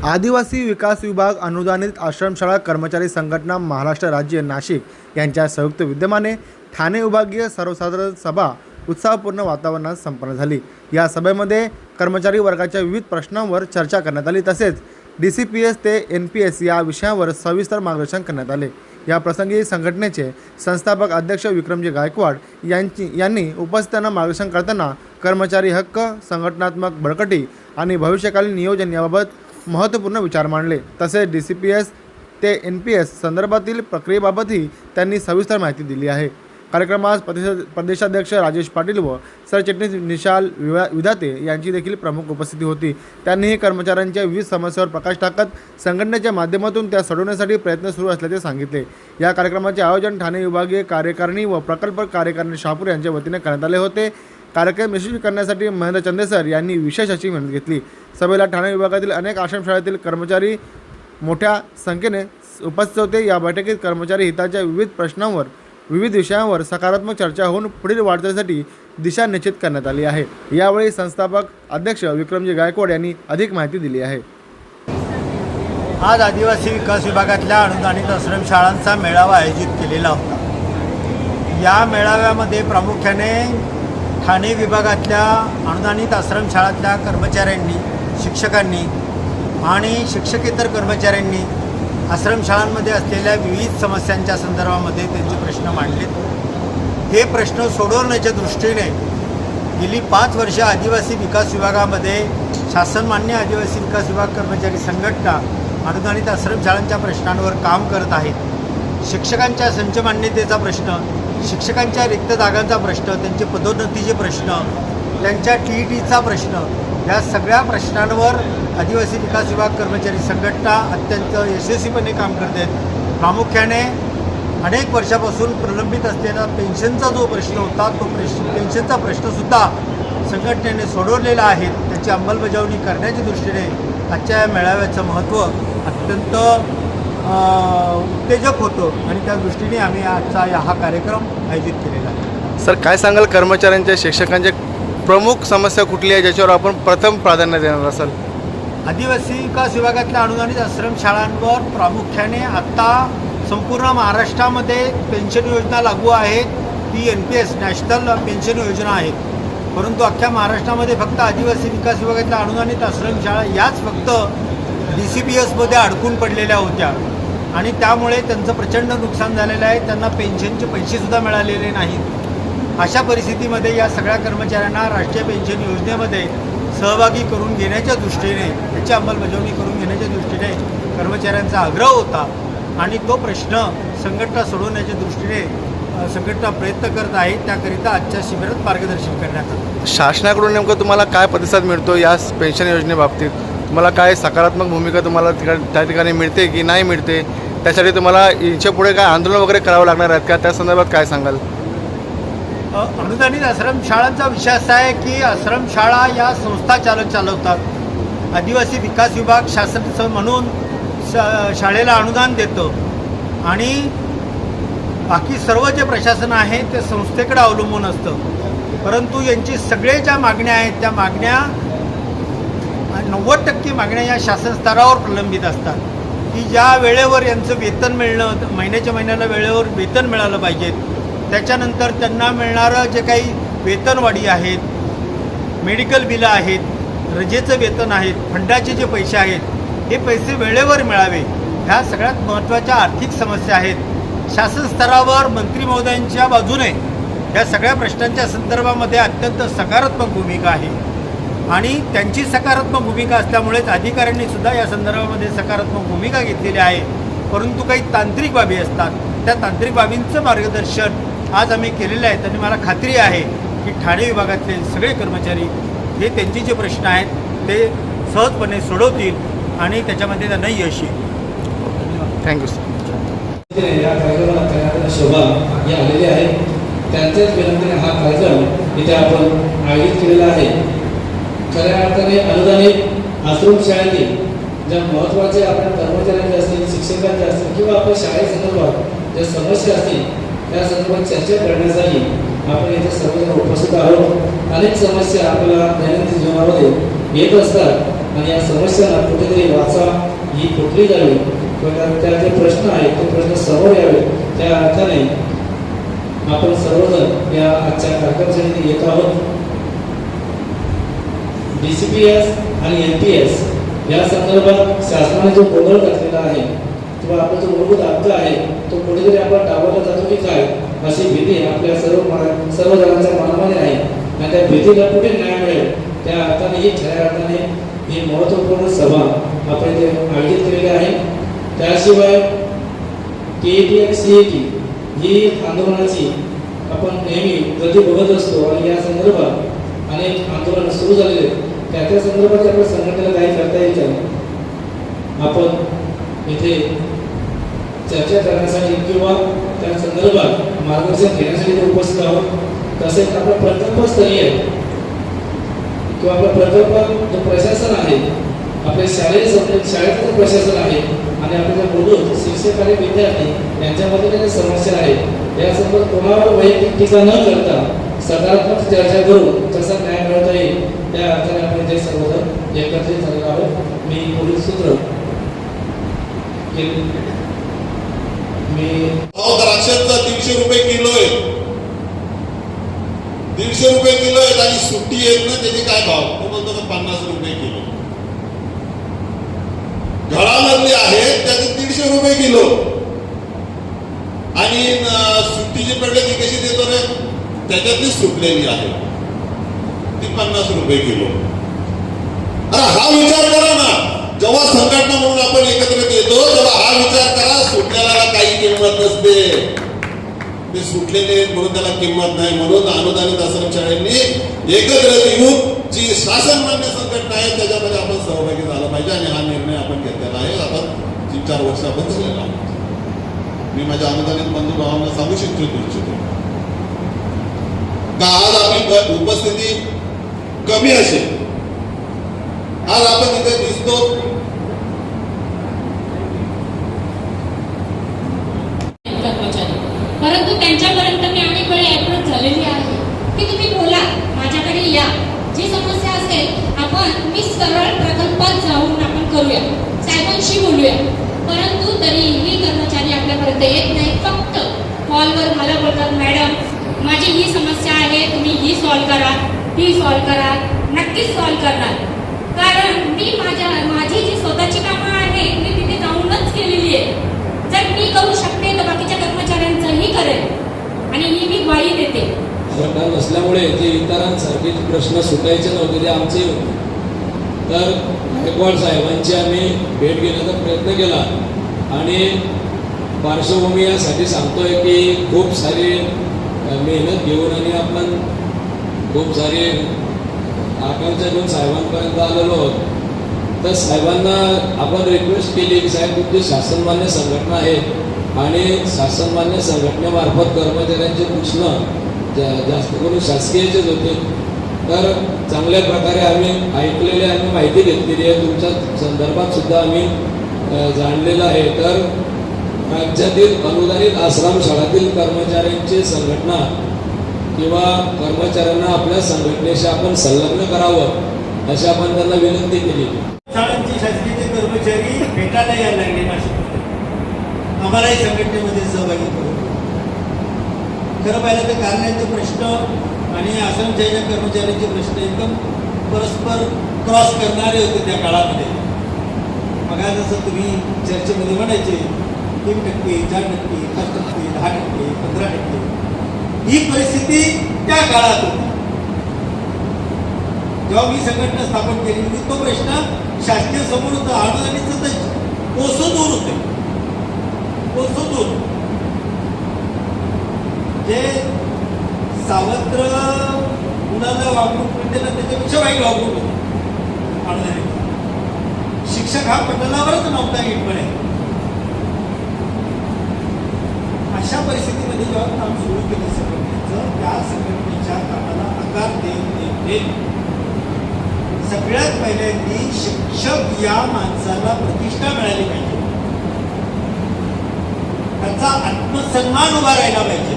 आदिवासी विकास विभाग अनुदानित आश्रमशाळा कर्मचारी संघटना महाराष्ट्र राज्य नाशिक यांच्या संयुक्त विद्यमाने ठाणे विभागीय सर्वसाधारण सभा उत्साहपूर्ण वातावरणात संपन्न झाली। या सभेमध्ये कर्मचारी वर्गाच्या विविध प्रश्नांवर चर्चा करण्यात आली। तसेच DCPS ते NPS या विषयावर सविस्तर मार्गदर्शन करण्यात आले। या प्रसंगी संघटनेचे संस्थापक अध्यक्ष विक्रमजी गायकवाड यांनी उपस्थितांना मार्गदर्शन करताना कर्मचारी हक्क, संघटनात्मक बळकटी आणि भविष्यकालीन नियोजन याबाबत महत्त्वपूर्ण विचार मांडले। तसेच DCPS ते NPS संदर्भातील प्रक्रियेबाबतही त्यांनी सविस्तर माहिती दिली आहे। कार्यक्रमास प्रदेशाध्यक्ष राजेश पाटील व सरचिटणीस निशाल विधाते यांची देखील प्रमुख उपस्थिती होती। त्यांनीही कर्मचाऱ्यांच्या विविध समस्यांवर प्रकाश टाकत संघटनेच्या माध्यमातून त्या सोडवण्यासाठी प्रयत्न सुरू असल्याचे सांगितले। या कार्यक्रमाचे आयोजन ठाणे विभागीय कार्यकारिणी व प्रकल्प कार्यकारिणी शहापूर यांच्या वतीने करण्यात आले होते। कार्यक्रम यशस्वी करण्यासाठी महेंद्र चंदेसर यांनी विशेष अशी मेहनत घेतली। सभेला ठाणे विभागातील अनेक आश्रमशाळेतील कर्मचारी मोठ्या संख्येने उपस्थित होते। या बैठकीत कर्मचारी हिताच्या विविध विषयांवर सकारात्मक चर्चा होऊन पुढील वाटचालीसाठी दिशा निश्चित करण्यात आली आहे। यावेळी संस्थापक अध्यक्ष विक्रमजी गायकवाड यांनी अधिक माहिती दिली आहे। आज आदिवासी विकास विभागातल्या अनुदानित आश्रमशाळांचा मेळावा आयोजित केलेला होता। या मेळाव्यामध्ये प्रामुख्याने ठाणे विभागातल्या अनुदानित आश्रमशाळातल्या कर्मचाऱ्यांनी, शिक्षकांनी आणि शिक्षकेतर कर्मचाऱ्यांनी आश्रमशाळांमध्ये असलेल्या विविध समस्यांच्या संदर्भामध्ये त्यांचे प्रश्न मांडलेत। हे प्रश्न सोडवण्याच्या दृष्टीने गेली 5 वर्ष आदिवासी विकास विभागामध्ये शासनमान्य आदिवासी विकास विभाग कर्मचारी संघटना अनुदानित आश्रमशाळांच्या प्रश्नांवर काम करत आहेत। शिक्षकांच्या संच मान्यतेचा प्रश्न, शिक्षकांच्या रिक्त जागांचा प्रश्न, त्यांचे पदोन्नतीचे प्रश्न, त्यांच्या TETचा प्रश्न, या सगळ्या प्रश्नांवर आदिवासी विकास विभाग कर्मचारी संघटना अत्यंत यशस्वीपणे काम करते आहेत। प्रामुख्याने अनेक वर्षापासून प्रलंबित असलेला पेन्शनचा जो प्रश्न होता तो पेन्शनचा प्रश्नसुद्धा संघटनेने सोडवलेला आहे। त्याची अंमलबजावणी करण्याच्या दृष्टीने आजच्या या मेळाव्याचं महत्त्व अत्यंत उत्तेजक होतं आणि त्या दृष्टीने आम्ही आजचा हा कार्यक्रम आयोजित केलेला आहे। सर, काय सांगाल कर्मचाऱ्यांच्या, शिक्षकांच्या प्रमुख समस्या कुठली आहे ज्याच्यावर आपण प्रथम प्राधान्य देणार असाल? आदिवासी विकास विभागातल्या अनुदानित आश्रमशाळांवर प्रामुख्याने आत्ता संपूर्ण महाराष्ट्रामध्ये पेन्शन योजना लागू आहे। ती NPS नॅशनल पेन्शन योजना आहे, परंतु अख्ख्या महाराष्ट्रामध्ये फक्त आदिवासी विकास विभागातल्या अनुदानित आश्रमशाळा याच फक्त DCPSमध्ये अडकून पडलेल्या होत्या आणि त्यामुळे त्यांचं प्रचंड नुकसान झालेलं आहे। त्यांना पेन्शनचे पैसेसुद्धा मिळालेले नाहीत। अशा परिस्थितीमध्ये या सगळ्या कर्मचाऱ्यांना राष्ट्रीय पेन्शन योजनेमध्ये सहभागी करून घेण्याच्या दृष्टीने, त्याची अंमलबजावणी करून घेण्याच्या दृष्टीने कर्मचाऱ्यांचा आग्रह होता आणि तो प्रश्न संघटना सोडवण्याच्या दृष्टीने संघटना प्रयत्न करत आहे। त्याकरिता आजच्या शिबिरात मार्गदर्शन करण्यात आलं। शासनाकडून नेमकं तुम्हाला काय प्रतिसाद मिळतो या पेन्शन योजनेबाबतीत? तुम्हाला काय सकारात्मक भूमिका तुम्हाला त्या ठिकाणी मिळते की नाही मिळते? त्यासाठी तुम्हाला याच्या पुढे काय आंदोलन वगैरे करावं लागणार आहेत का? त्या संदर्भात काय सांगाल? अनुदानित आश्रमशाळांचा विषय असा आहे की आश्रमशाळा या संस्था चालवतात। आदिवासी विकास विभाग शासन म्हणून शाळेला अनुदान देतो आणि बाकी सर्व जे प्रशासन आहे ते संस्थेकडे अवलंबून असतं। परंतु यांची सगळे ज्या मागण्या आहेत त्या मागण्या 90% मागण्या या शासन स्तरावर प्रलंबित असतात की ज्या वेळेवर यांचं वेतन मिळणं, महिन्याच्या महिन्याला वेळेवर वेतन मिळालं पाहिजे। त्याच्यानंतर त्यांना मिळणारं जे काही वेतनवाढी आहेत, मेडिकल बिलं आहेत, रजेचं वेतन आहेत, फंडाचे जे पैसे आहेत, हे पैसे वेळेवर मिळावे, ह्या सगळ्यात महत्त्वाच्या आर्थिक समस्या आहेत। शासन स्तरावर मंत्री महोदयांच्या बाजूने या सगळ्या प्रश्नांच्या संदर्भामध्ये अत्यंत सकारात्मक भूमिका आहे आणि त्यांची सकारात्मक भूमिका असल्यामुळेच अधिकाऱ्यांनीसुद्धा या संदर्भामध्ये सकारात्मक भूमिका घेतलेली आहे। परंतु काही तांत्रिक बाबी असतात, त्या तांत्रिक बाबींचं मार्गदर्शन आज आम्ही केलेलं आहे आणि मला खात्री आहे की ठाणे विभागातले सगळे कर्मचारी हे त्यांचे जे प्रश्न आहेत ते सहजपणे सोडवतील आणि त्याच्यामध्ये त्यांना यश येईल। Thank you sir. या कार्यक्रमाला शोभा हे आलेले आहेत, त्यांच्याच विनंतीने हा कार्यक्रम इथे आपण आयोजित केलेला आहे। खऱ्या अर्थाने अनुदानित आश्रमशाळांनी ज्या महत्त्वाच्या आपल्या कर्मचाऱ्यांच्या असतील, शिक्षकांच्या असतील किंवा आपल्या शाळेसंदर्भात ज्या समस्या असतील त्या संदर्भात चर्चा करण्यासाठी आपण इथे सर्वजण उपस्थित आहोत। अनेक समस्या आपल्याला दैनंदिन जीवनामध्ये येत असतात आणि या समस्यांना कुठेतरी वाचा ही फुटली जावी किंवा त्या जे प्रश्न आहेत ते प्रश्न समोर यावे, त्या अर्थाने आपण सर्वजण या आजच्या कार्यक्रमासाठी येत आहोत. DCPS आणि NPS या संदर्भात शासनाने जो गोंधळ घातलेला आहे किंवा आपला जो मूलभूत हक्क आहे तो कुठेतरी आपण डावलला जातो की काय, अशी भीती आपल्या सर्व जणांच्या मनामध्ये आहे. आणि त्या भीतीला कुठे न्याय मिळेल त्या अर्थाने ही खऱ्या अर्थाने ही महत्त्वपूर्ण सभा आपण इथे आयोजित केलेली आहे. त्याशिवाय TET आणि CET ही आंदोलनाची आपण नेहमी गती बघत असतो आणि या संदर्भात अनेक आंदोलन सुरू झालेले त्या संदर्भात आपल्या संघटनेला काही करता येईल का, आपण इथे चर्चा करण्यासाठी किंवा त्या संदर्भात मार्गदर्शन घेण्यासाठी उपस्थित आहोत. तसेच आपला प्रकल्पस्तरीय किंवा आपला प्रकल्प जो प्रशासन आहे, आपले शाळेचं प्रशासन आहे आणि आपले जे मूलभूत शिक्षक आणि विद्यार्थी यांच्यामध्ये ज्या समस्या आहेत यासंदर्भात कोणावर वैयक्तिक टीका न करता सकारात्मक चर्चा करून कसा न्याय मिळवता येईल त्या अर्थाने आपण इथे सर्वजण एकत्रित झालेलो आहोत. मी पुढील सूत्र द्राक्षांचा 300 रुपये किलो आहे, 150 रुपये किलो आहेत आणि सुट्टी येत ना त्याचे काय भाव, तो बोलतो का 50 रुपये किलो. घरामधले आहेत त्याचे 150 रुपये किलो आणि सुट्टीची पडले ती कशी देतो रे, त्याच्यातली सुटलेली आहे ती 50 रुपये किलो. अरे हा विचार करा ना, जेव्हा संघटना म्हणून आपण एकत्रित येतो तेव्हा हा विचार करा, सुटलेला काही किंमत नसते, ते सुटलेले म्हणून त्याला किंमत नाही. म्हणून अनुदानित आश्रमशाळांनी एकत्रित येऊन जी शासन मान्य संघटना आहे त्याच्यामध्ये आपण सहभागी झाला पाहिजे आणि हा निर्णय आपण घेतलेला आहे. आता 3-4 वर्ष आपण झालेला आहोत. मी माझ्या अनुदानित बंधू भावांना सांगू इच्छितो का आज आपली उपस्थिती कमी असेल, आज आपण इथे दिसतो परंतु त्यांच्यापर्यंत मी अनेक वेळा अप्रोच झालेली आहे की तुम्ही बोला, माझ्याकडे या, जी समस्या असेल मी सरळ प्रकल्पात जाऊन आपण करूया, साहेबांशी बोलूया. परंतु तरीही कर्मचारी आपल्यापर्यंत येत नाही. फक्त कॉलवर मला बोलतात, मॅडम माझी ही समस्या आहे, तुम्ही ही सॉल्व करा, ती सॉल्व करा. नक्कीच सॉल्व करणार, कारण मी माझी जी स्वतःची कामं आहेत मी तिथे जाऊनच केलेली आहे. जर मी करू शकते तर बाकीच्या कर्मचाऱ्यांचंही करेल आणि ही मी ग्वाही देते. सरकार नसल्यामुळे जे इतरांसारखे प्रश्न सुटायचे नव्हते ते आमचे होते. तर गायकवाड साहेबांची आम्ही भेट घेण्याचा प्रयत्न केला आणि पार्श्वभूमी यासाठी सांगतोय की खूप सारी मेहनत घेऊन आणि आपण खूप सारी आकांक्षा घेऊन साहेबांपर्यंत आलेलो आहोत. तर साहेबांना आपण रिक्वेस्ट केली की साहेब तुमची शासनमान्य संघटना आहे आणि शासनमान्य संघटनेमार्फत कर्मचाऱ्यांचे प्रश्न जास्त करून शासकीयचेच होते. तर चांगल्या प्रकारे आम्ही ऐकलेले आणि माहिती घेतलेली आहे, तुमच्या संदर्भात सुद्धा आम्ही जाणलेलं आहे. तर राज्यातील अनुदानित आश्रमशाळातील कर्मचाऱ्यांची संघटना किंवा कर्मचाऱ्यांना आपल्या संघटनेशी आपण संलग्न करावं अशी आपण त्यांना विनंती केली. शाळांची शासकीय कर्मचारी भेटायला यायला लागले नाशिक, आम्हालाही संघटनेमध्ये सहभागी करू. खरं पाहिलं तर कारणाचे प्रश्न आणि आश्रमशाहीच्या कर्मचाऱ्यांचे प्रश्न एकदम परस्पर क्रॉस करणारे होते त्या काळामध्ये. मग जसं तुम्ही चर्चेमध्ये म्हणायचे 3%, 4%, 5%, 10%, 15%, ही परिस्थिती त्या काळात होती. जेव्हा मी संघटना स्थापन केली होती तो प्रश्न शासकीय समोर होता. अनुदानित कोसोदूर होते, कोसोदूर जे सावत्र मुलाला वागणूक मिळते ना त्याच्यापेक्षा वाईट वागणूक होती अनुदानित. शिक्षक हा पटलावरच नव्हता नीटपणे. अशा परिस्थितीमध्ये जेव्हा काम सुरू केलं संघटनेचं, त्या संघटनेच्या कामाला आकार देऊन सगळ्यात पहिल्यांदी शिक्षक या माणसाला प्रतिष्ठा मिळाली पाहिजे, त्याचा आत्मसन्मान उभा राहिला पाहिजे.